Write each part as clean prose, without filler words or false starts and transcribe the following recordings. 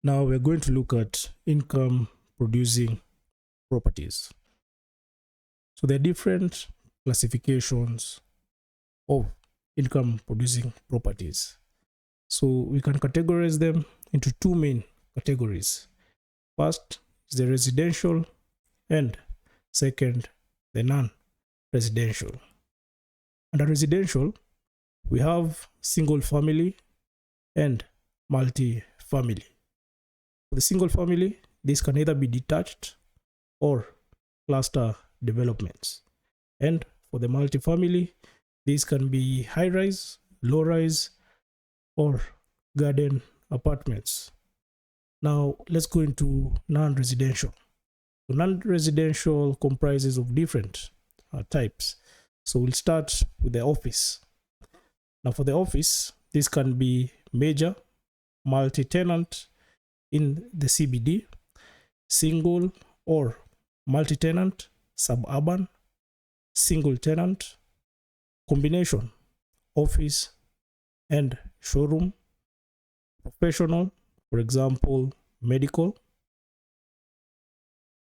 Now we're going to look at income producing properties. So there are different classifications of income producing properties. So we can categorize them into two main categories. First is the residential, and second, the non-residential. Under residential, we have single family and multi-family. For the single family, this can either be detached or cluster developments. And for the multi-family, these can be high-rise, low-rise, or garden apartments. Now let's go into non-residential. So non-residential comprises of different types. So we'll start with the office. Now for the office, this can be major, multi-tenant in the CBD, single or multi-tenant, suburban, single tenant, combination, office and showroom, professional, for example, medical,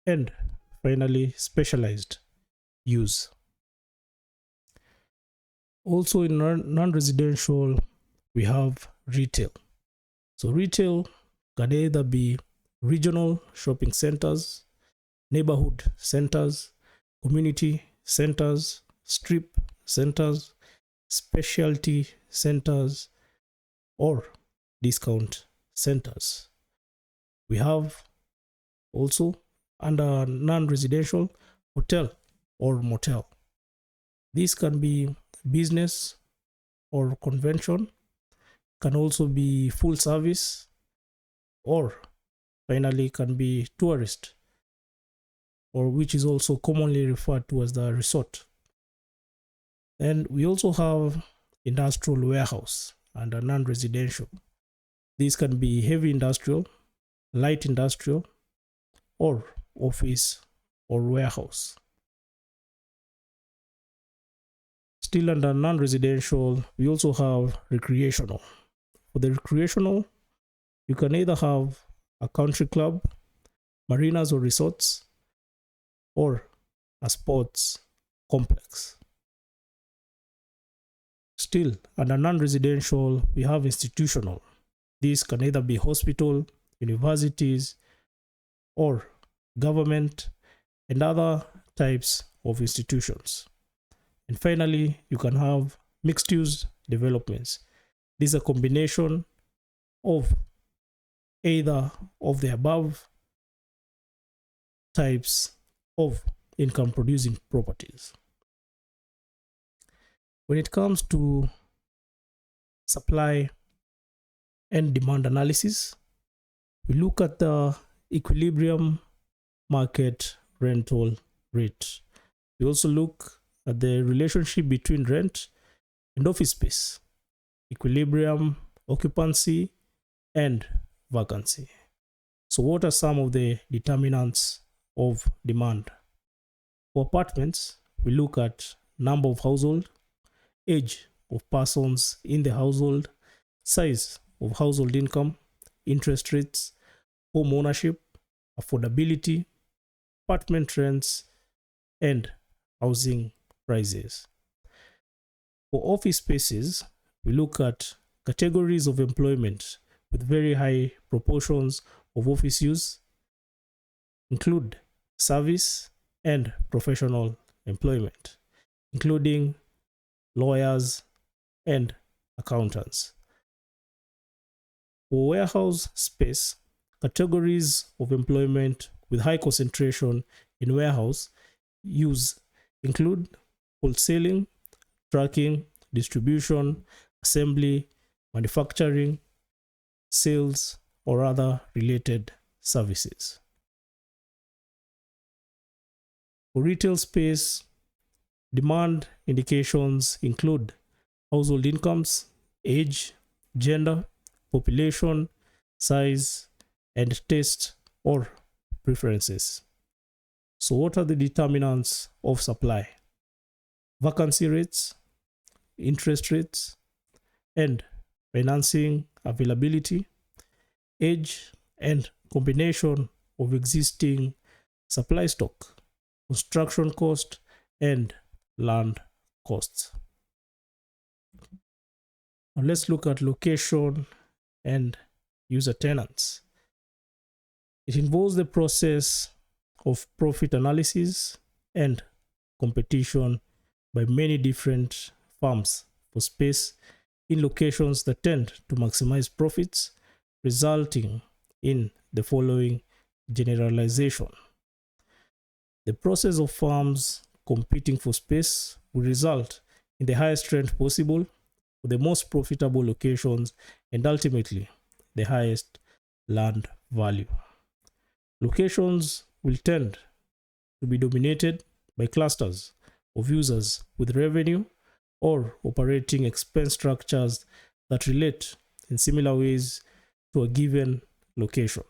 and finally specialized use. Also in non-residential, we have retail. So retail can either be regional shopping centers, neighborhood centers, community centers, strip centers, specialty centers, or discount centers. We have also under non-residential hotel or motel. This can be business or convention, can also be full service, or finally can be tourist, or which is also commonly referred to as the resort. And we also have industrial warehouse under non-residential. These can be heavy industrial, light industrial, or office or warehouse. Still under non-residential, we also have recreational. For the recreational, you can either have a country club, marinas or resorts, or a sports complex. Still under non-residential, we have institutional. These can either be hospital, universities, or government and other types of institutions. And finally, you can have mixed-use developments. These are a combination of either of the above types of income-producing properties. When it comes to supply and demand analysis, we look at the equilibrium market rental rate. We also look at the relationship between rent and office space, equilibrium, occupancy, and vacancy. So what are some of the determinants of demand? For apartments, we look at number of household, age of persons in the household, size of household income, interest rates, home ownership, affordability, apartment rents, and housing prices. For office spaces, we look at categories of employment with very high proportions of office use, include service and professional employment, including lawyers and accountants. For warehouse space, categories of employment with high concentration in warehouse use include wholesaling, tracking, distribution, assembly, manufacturing, sales, or other related services. For retail space, demand indications include household incomes, age, gender, population, size, and taste or preferences. So what are the determinants of supply? Vacancy rates, interest rates, and financing availability, age and combination of existing supply stock, construction cost, and land costs. Now let's look at location and user tenants. It involves the process of profit analysis and competition by many different firms for space in locations that tend to maximize profits, resulting in the following generalization. The process of firms competing for space will result in the highest rent possible for the most profitable locations and ultimately the highest land value. Locations will tend to be dominated by clusters of users with revenue or operating expense structures that relate in similar ways to a given location.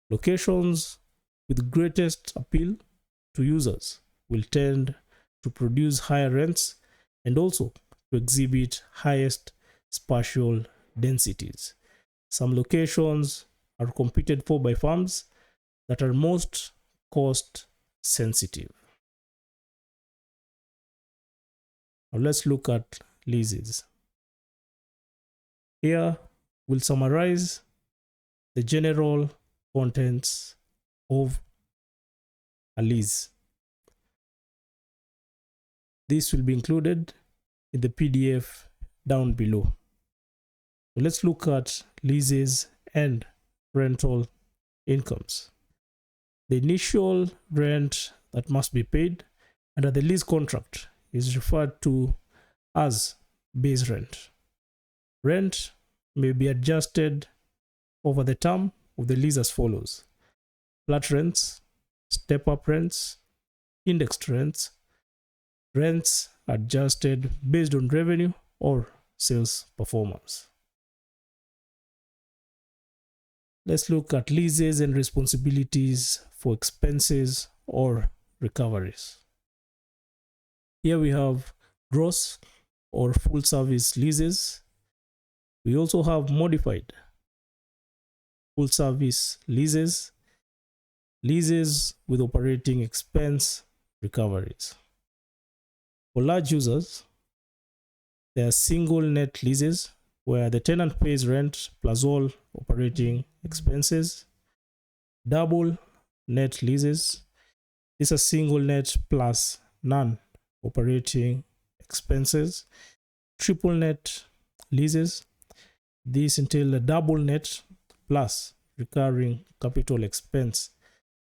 Locations with greatest appeal to users will tend to produce higher rents and also to exhibit highest spatial densities. Some locations are competed for by firms that are most cost sensitive. Now let's look at leases. Here we'll summarize the general contents of a lease. This will be included in the PDF down below. So let's look at leases and rental incomes. The initial rent that must be paid under the lease contract is referred to as base rent. Rent may be adjusted over the term of the lease as follows: flat rents, step-up rents, indexed rents, rents adjusted based on revenue or sales performance. Let's look at leases and responsibilities for expenses or recoveries. Here we have gross or full service leases. We also have modified full service leases, leases with operating expense recoveries. For large users, there are single net leases where the tenant pays rent plus all operating expenses. Double net leases, these are single net plus none operating expenses. Triple net leases, these entail a double net plus recurring capital expense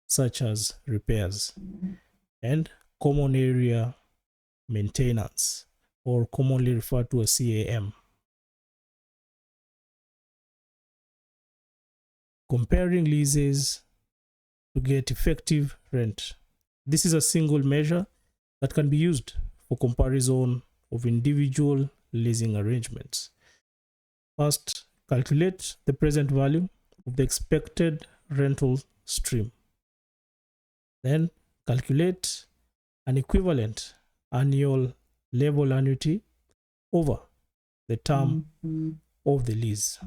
such as repairs. And common area maintenance, or commonly referred to as CAM. Comparing leases to get effective rent. This is a single measure that can be used for comparison of individual leasing arrangements. First, calculate the present value of the expected rental stream. Then, calculate an equivalent annual level annuity over the term of the lease.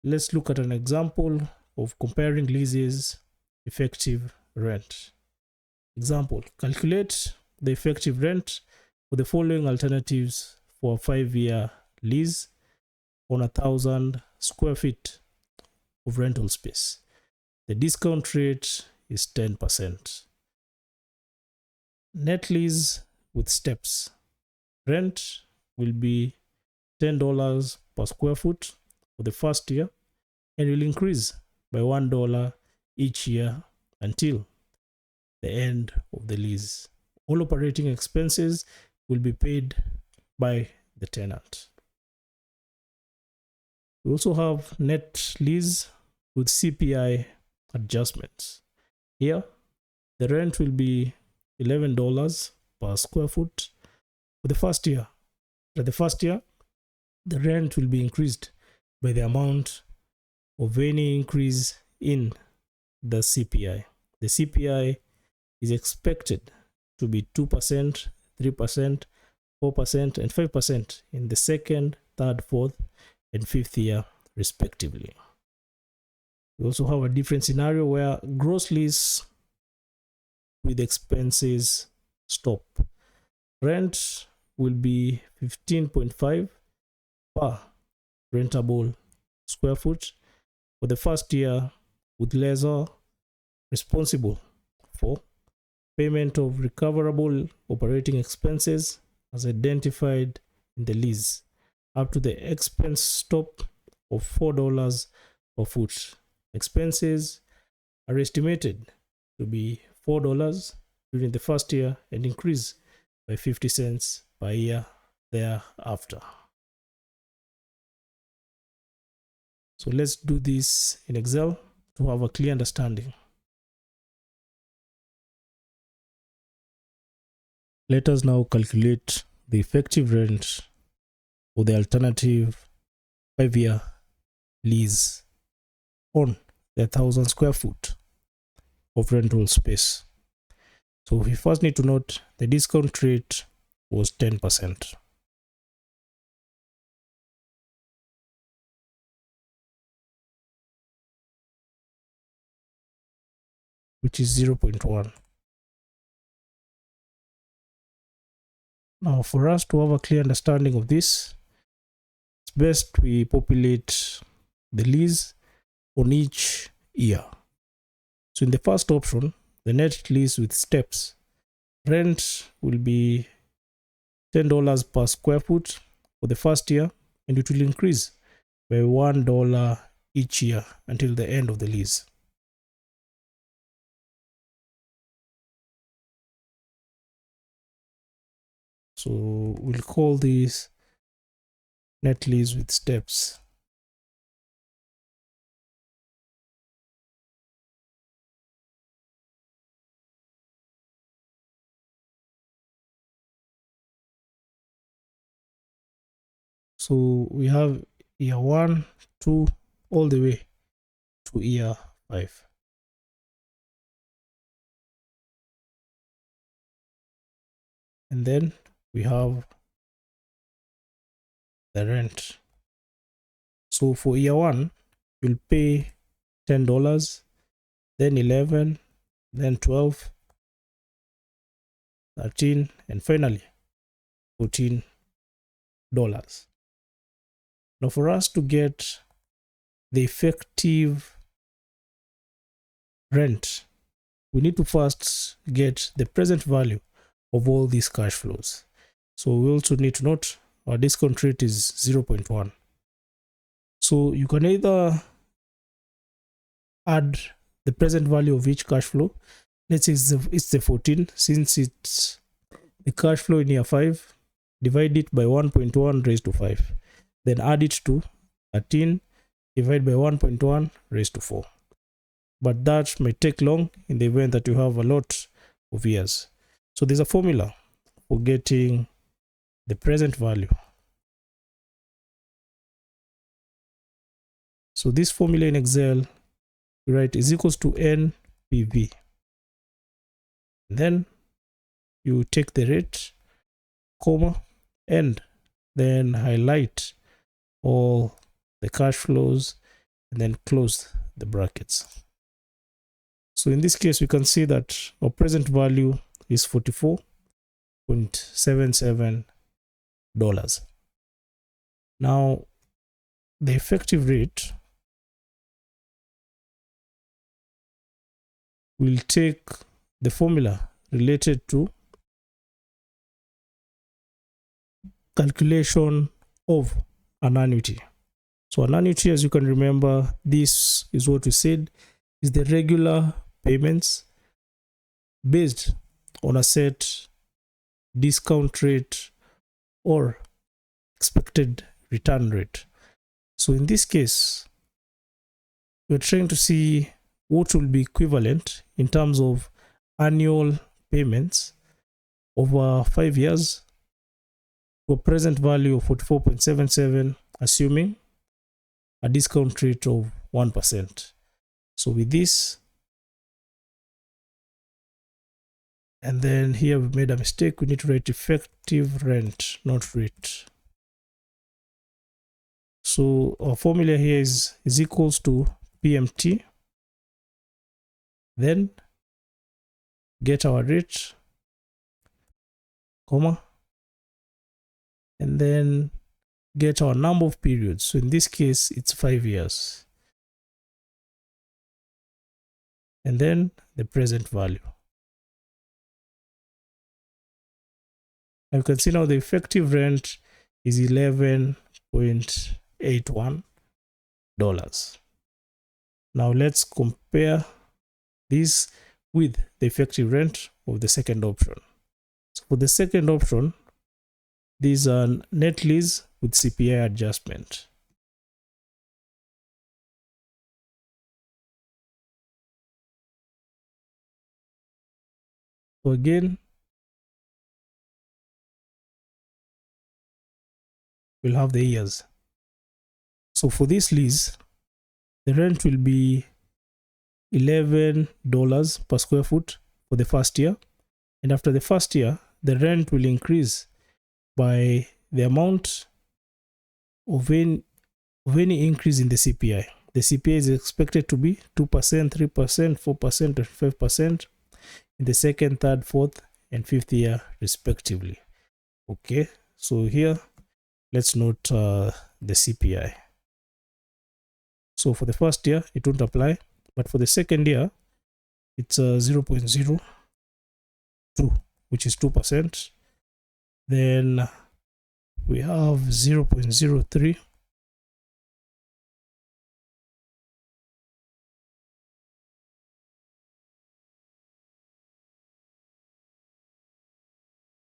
Let's look at an example of comparing leases effective rent. Example, calculate the effective rent for the following alternatives for a 5-year lease on 1,000 square feet of rental space. The discount rate is 10%. Net lease with steps. Rent will be $10 per square foot for the first year and will increase by $1 each year until the end of the lease. All operating expenses will be paid by the tenant. We also have net lease with CPI adjustments. Here, the rent will be $11 per square foot for the first year. For the first year, the rent will be increased by the amount of any increase in the CPI. The CPI is expected to be 2%, 3%, 4%, and 5% in the second, third, fourth, and fifth year, respectively. We also have a different scenario where gross lease with expenses stop. Rent will be 15.5 per rentable square foot for the first year, with lessor responsible for payment of recoverable operating expenses as identified in the lease, up to the expense stop of $4 per foot. Expenses are estimated to be $4 during the first year and increase by 50 cents per year thereafter. So let's do this in Excel to have a clear understanding. Let us now calculate the effective rent for the alternative 5-year lease on the 1,000 square foot of rental space. So we first need to note the discount rate was 10%. Which is 0.1. Now, for us to have a clear understanding of this, it's best we populate the lease on each year. So in the first option, the net lease with steps, rent will be $10 per square foot for the first year, and it will increase by $1 each year until the end of the lease. So we'll call this net lease with steps. So we have year 1, 2, all the way to year 5. And then we have the rent. So for year 1, you'll pay $10, then 11, then 12, 13, and finally $14. Now for us to get the effective rent, we need to first get the present value of all these cash flows. So we also need to note our discount rate is 0.1. So you can either add the present value of each cash flow. Let's say it's the 14, since it's the cash flow in year 5, divide it by 1.1 raised to 5. Then add it to 13, divide by 1.1 raised to 4. But that may take long in the event that you have a lot of years. So there's a formula for getting the present value. So this formula in Excel, you write is equals to NPV. Then you take the rate, comma, and then highlight all the cash flows and then close the brackets. So in this case, we can see that our present value is $44.77. Now, the effective rate will take the formula related to calculation of an annuity. So an annuity, as you can remember, this is what we said is the regular payments based on a set discount rate or expected return rate. So in this case, we're trying to see what will be equivalent in terms of annual payments over 5 years to a present value of 44.77, assuming a discount rate of 1%. So with this, and then here we made a mistake, we need to write effective rent, not rate. So our formula here is equals to PMT, then get our rate, comma, and then get our number of periods. So in this case, it's 5 years. And then the present value. Now you can see now the effective rent is $11.81. Now let's compare this with the effective rent of the second option. So for the second option, these are net lease with CPI adjustment. So again, we'll have the years. So for this lease, the rent will be $11 per square foot for the first year. And after the first year, the rent will increase by the amount of any increase in the CPI. The CPI is expected to be 2%, 3%, 4%, and 5% in the second, third, fourth, and fifth year, respectively. Okay, so here, let's note the CPI. So for the first year, it won't apply, but for the second year, it's 0.02, which is 2%. Then we have 0.03,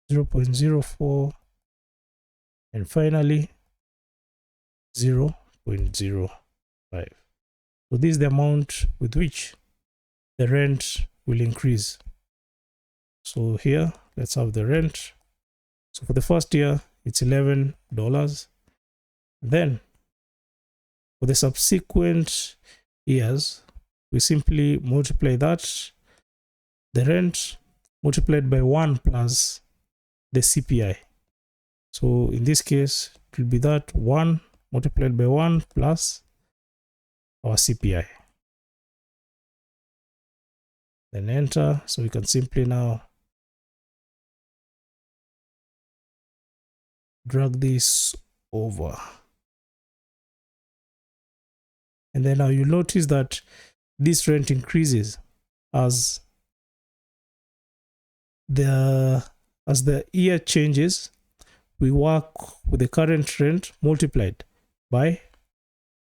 .04, and finally 0.05. So this is the amount with which the rent will increase. So here, let's have the rent. So for the first year, it's $11. Then for the subsequent years, we simply multiply that, the rent multiplied by 1 plus the CPI. So in this case, it will be that 1 multiplied by 1 plus our CPI. Then enter. So we can simply now drag this over. And then now you notice that this rent increases as the year changes. We work with the current rent multiplied by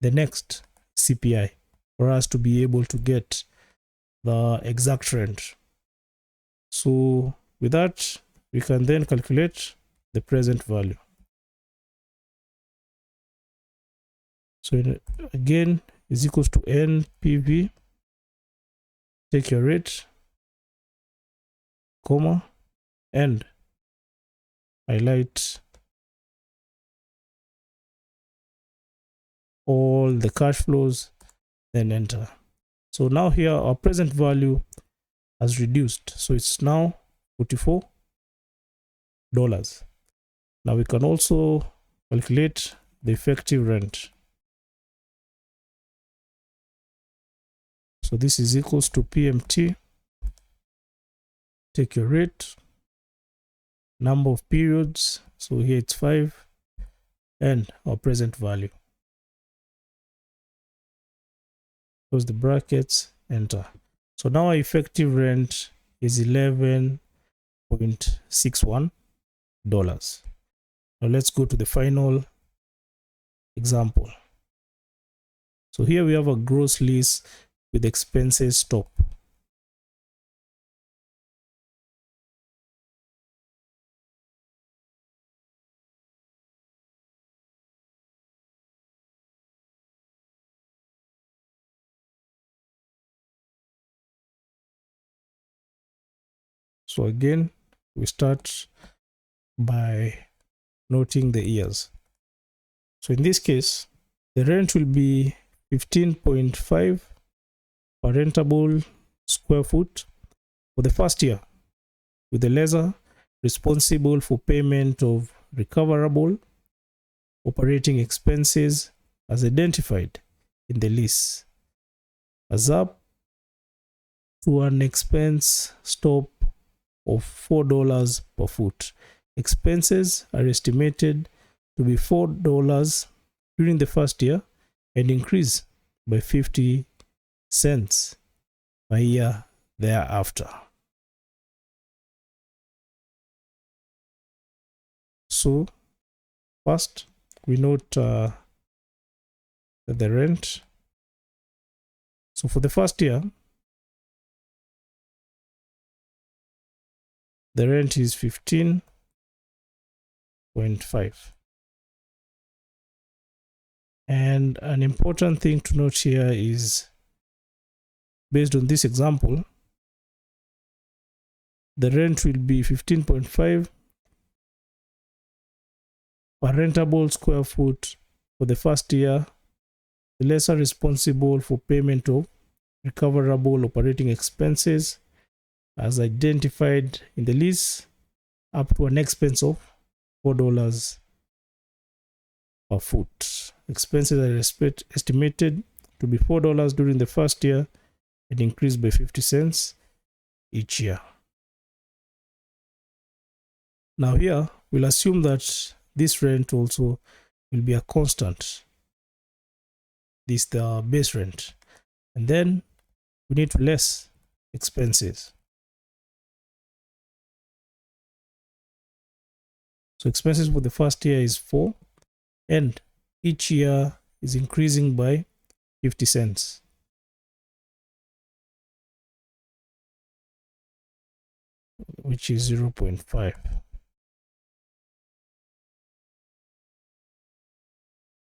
the next CPI for us to be able to get the exact rent. So with that, we can then calculate the present value. So again, is equals to NPV, take your rate, comma, and highlight all the cash flows, then enter. So now here our present value has reduced. So it's now $44. Now we can also calculate the effective rent. So this is equals to PMT, take your rate, number of periods, so here it's 5, and our present value. Close the brackets, enter. So now our effective rent is $11.61. Now let's go to the final example. So here we have a gross lease with expenses top. So again, we start by noting the years. So in this case, the rent will be 15.5 per rentable square foot for the first year, with the lessor responsible for payment of recoverable operating expenses as identified in the lease as up to an expense stop of $4 per foot. Expenses are estimated to be $4 during the first year and increase by 50 cents a year thereafter. So first we note the rent. So for the first year, the rent is 15.5. And an important thing to note here is, based on this example, the rent will be 15.5 per rentable square foot for the first year. The lessor responsible for payment of recoverable operating expenses as identified in the lease up to an expense of $4 per foot. Expenses are estimated to be $4 during the first year and increase by 50 cents each year. Now here we'll assume that this rent also will be a constant. This is the base rent, and then we need to less expenses. So expenses for the first year is 4, and each year is increasing by 50 cents. Which is 0.5.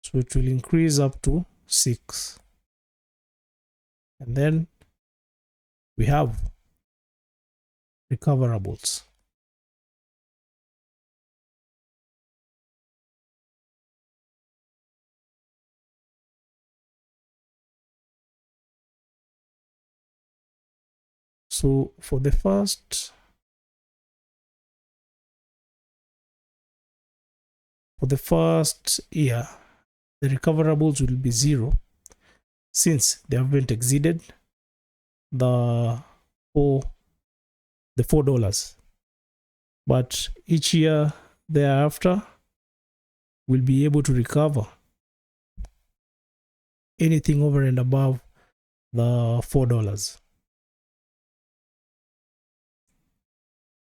So it will increase up to 6. And then we have recoverables. So for the first year, the recoverables will be 0 since they haven't exceeded the $4. But each year thereafter will be able to recover anything over and above the $4.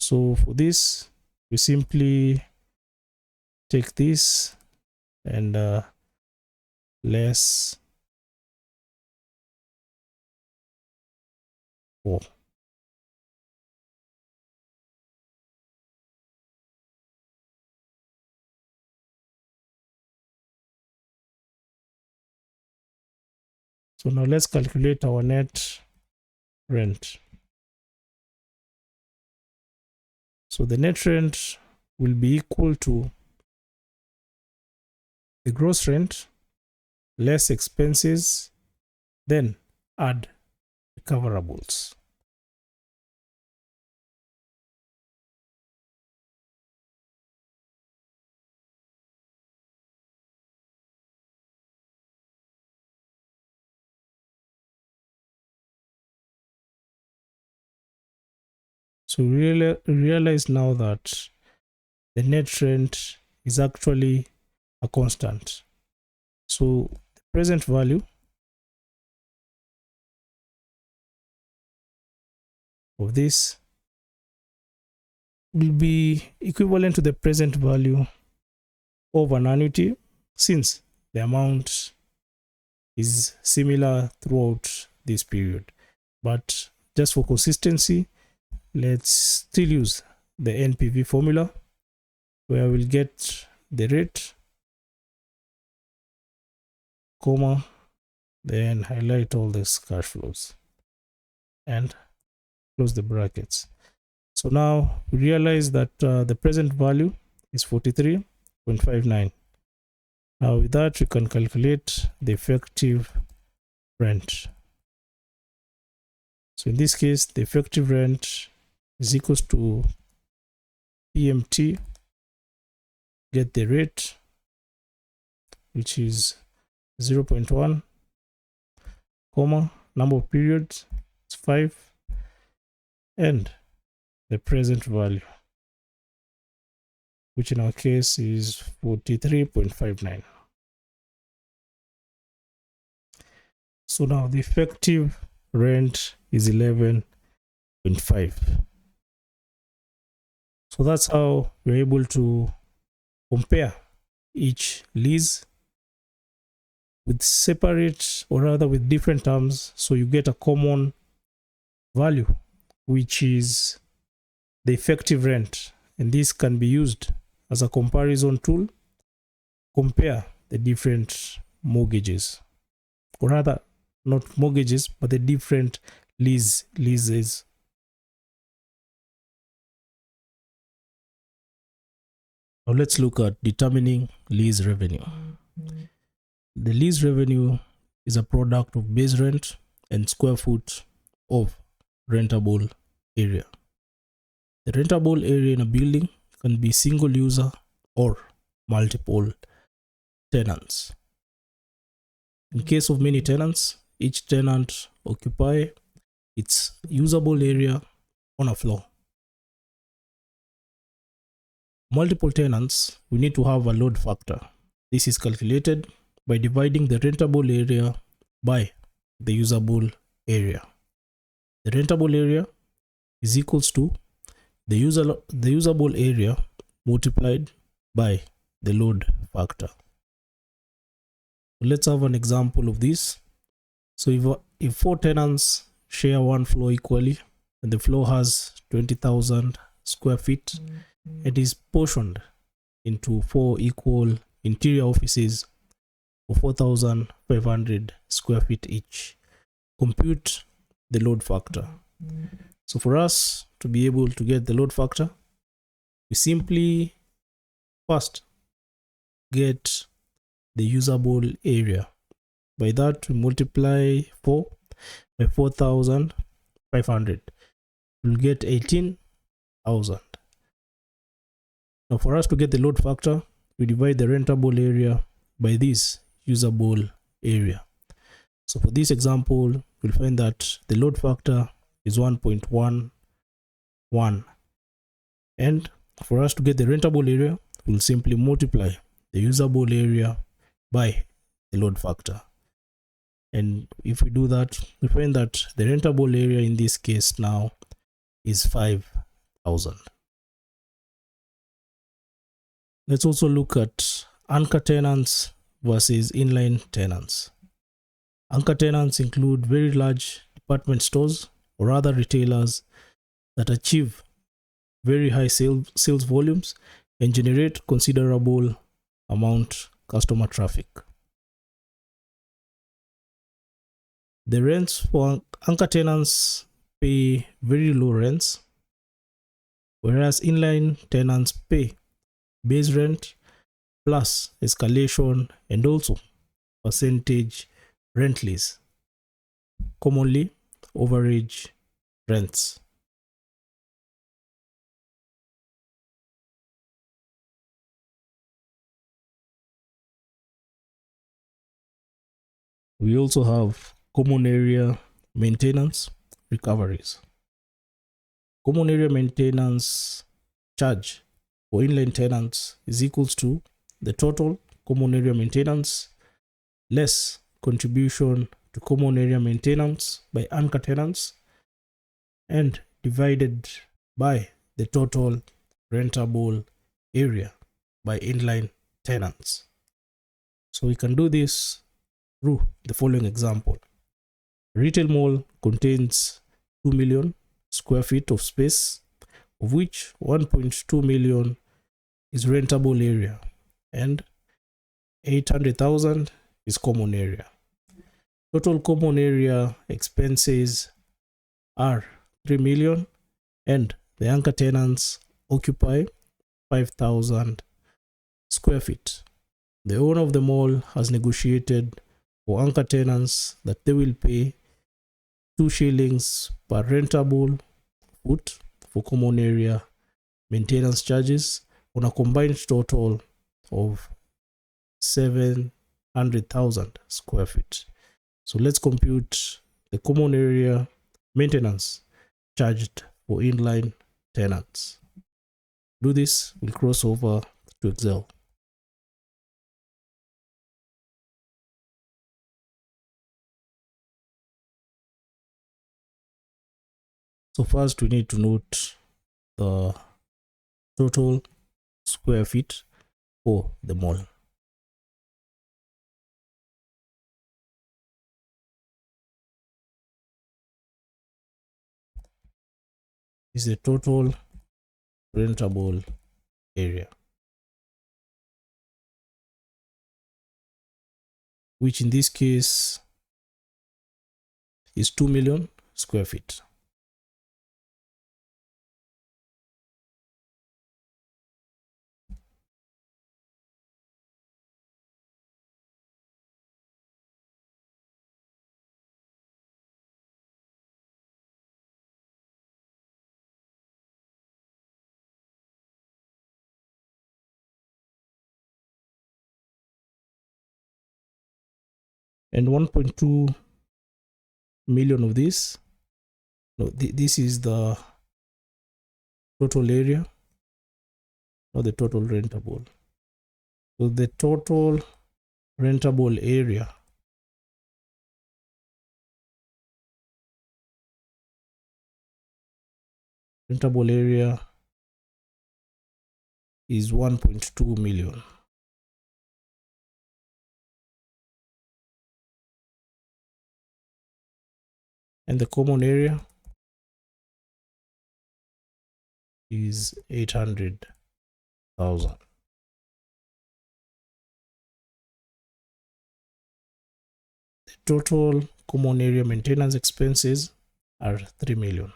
So for this, we simply take this and less 4. So now let's calculate our net rent. So the net rent will be equal to the gross rent less expenses, then add recoverables. So we realize now that the net rent is actually a constant. So the present value of this will be equivalent to the present value of an annuity, since the amount is similar throughout this period. But just for consistency, let's still use the NPV formula, where we'll get the rate, comma, then highlight all these cash flows and close the brackets. So now we realize that the present value is 43.59. Now with that, we can calculate the effective rent. So in this case, the effective rent is equals to PMT, get the rate, which is 0.1, comma, number of periods is 5, and the present value, which in our case is 43.59. So now the effective rent is 11.5. So that's how we're able to compare each lease with separate, or rather with different terms, so you get a common value, which is the effective rent, and this can be used as a comparison tool. Compare the different mortgages, or rather not mortgages, but the different leases. Now let's look at determining lease revenue. The lease revenue is a product of base rent and square foot of rentable area. The rentable area in a building can be single user or multiple tenants. In case of many tenants, each tenant occupies its usable area on a floor. Multiple tenants, we need to have a load factor. This is calculated by dividing the rentable area by the usable area. The rentable area is equals to the usable area multiplied by the load factor. Let's have an example of this. So if 4 tenants share one floor equally, and the floor has 20,000 square feet, it is portioned into 4 equal interior offices of 4,500 square feet each. Compute the load factor. So for us to be able to get the load factor, we simply first get the usable area. By that, we multiply 4 by 4,500. We'll get 18,000. Now for us to get the load factor, we divide the rentable area by this usable area. So for this example, we'll find that the load factor is 1.11, and for us to get the rentable area, we'll simply multiply the usable area by the load factor. And if we do that, we find that the rentable area in this case now is 5,000. Let's also look at anchor tenants versus inline tenants. Anchor tenants include very large department stores or other retailers that achieve very high sales volumes and generate considerable amount customer traffic. The rents for anchor tenants pay very low rents, whereas inline tenants pay base rent plus escalation and also percentage rent lease, commonly overage rents. We also have common area maintenance recoveries. Common area maintenance charge for inline tenants is equals to the total common area maintenance less contribution to common area maintenance by anchor tenants and divided by the total rentable area by inline tenants. So we can do this through the following example. A retail mall contains 2 million square feet of space, of which 1.2 million is rentable area and 800,000 is common area. Total common area expenses are 3 million and the anchor tenants occupy 5,000 square feet. The owner of the mall has negotiated for anchor tenants that they will pay 2 shillings per rentable foot for common area maintenance charges on a combined total of 7 100,000 square feet. So let's compute the common area maintenance charged for inline tenants. Do this, we'll cross over to Excel. So first we need to note the total square feet for the mall. Is the total rentable area, which in this case is 2 million square feet. And 1.2 million of this, no, this is the total area, not the total rentable. So the total rentable area is 1.2 million. And the common area is 800,000. The total common area maintenance expenses are 3 million.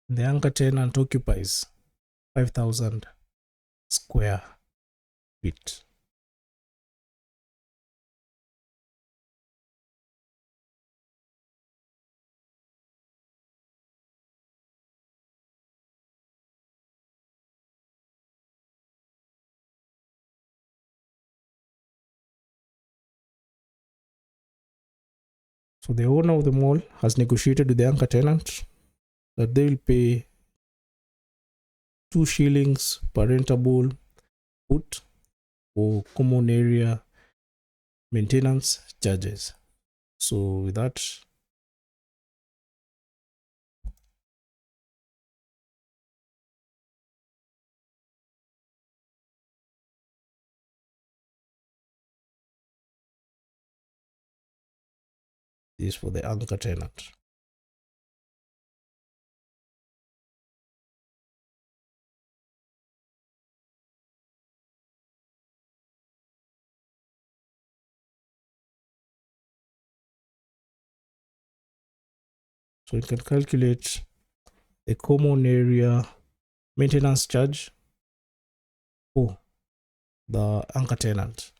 The anchor tenant occupies 5,000 square feet. So the owner of the mall has negotiated with the anchor tenant that they will pay 2 shillings per rentable foot for common area maintenance charges. So with that, this is for the anchor tenant. So you can calculate the common area maintenance charge for the anchor tenant.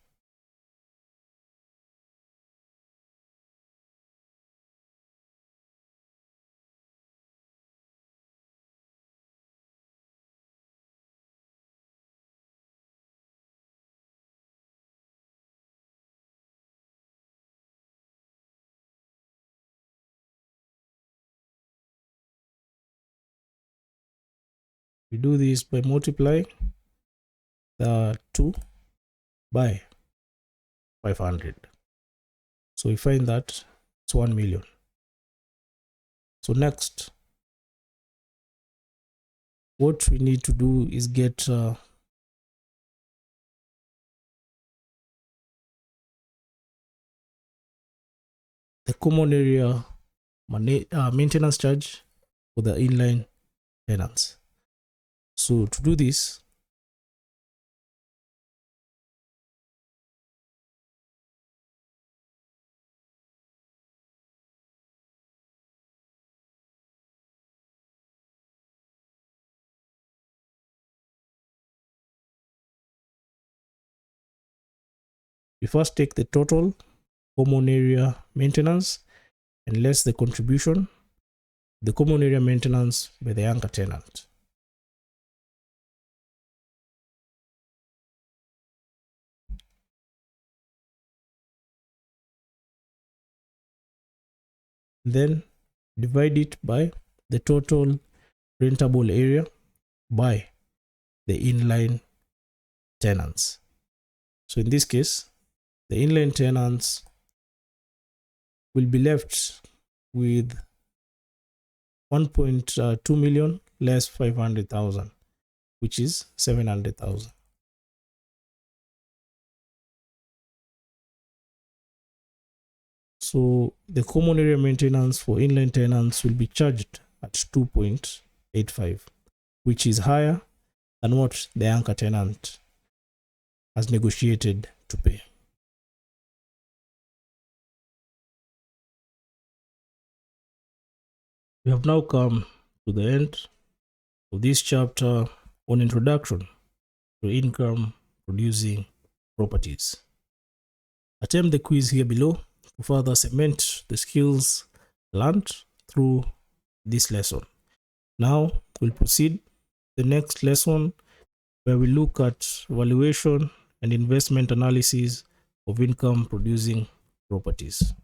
We do this by multiplying the 2 by 500. So we find that it's 1 million. So next, what we need to do is get the common area maintenance charge for the inline tenants. So to do this, We first take the total common area maintenance and less the contribution, the common area maintenance by the anchor tenant. Then divide it by the total rentable area by the inline tenants. So in this case, the inline tenants will be left with 1.2 million less 500,000, which is 700,000. So the common area maintenance for inline tenants will be charged at 2.85, which is higher than what the anchor tenant has negotiated to pay. We have now come to the end of this chapter on introduction to income producing properties. Attempt the quiz here below to further cement the skills learned through this lesson. Now we'll proceed to the next lesson, where we look at valuation and investment analysis of income producing properties.